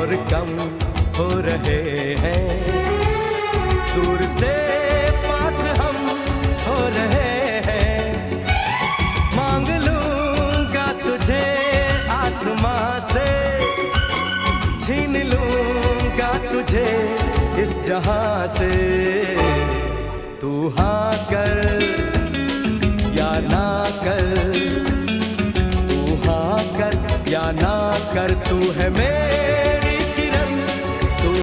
और कम हो रहे हैं, दूर से पास हम हो रहे हैं। मांग लूंगा तुझे आसमां से, छीन लूंगा तुझे इस जहां से। तू हाँ कर या ना कर, तू हाँ कर या ना कर, तू है मेरा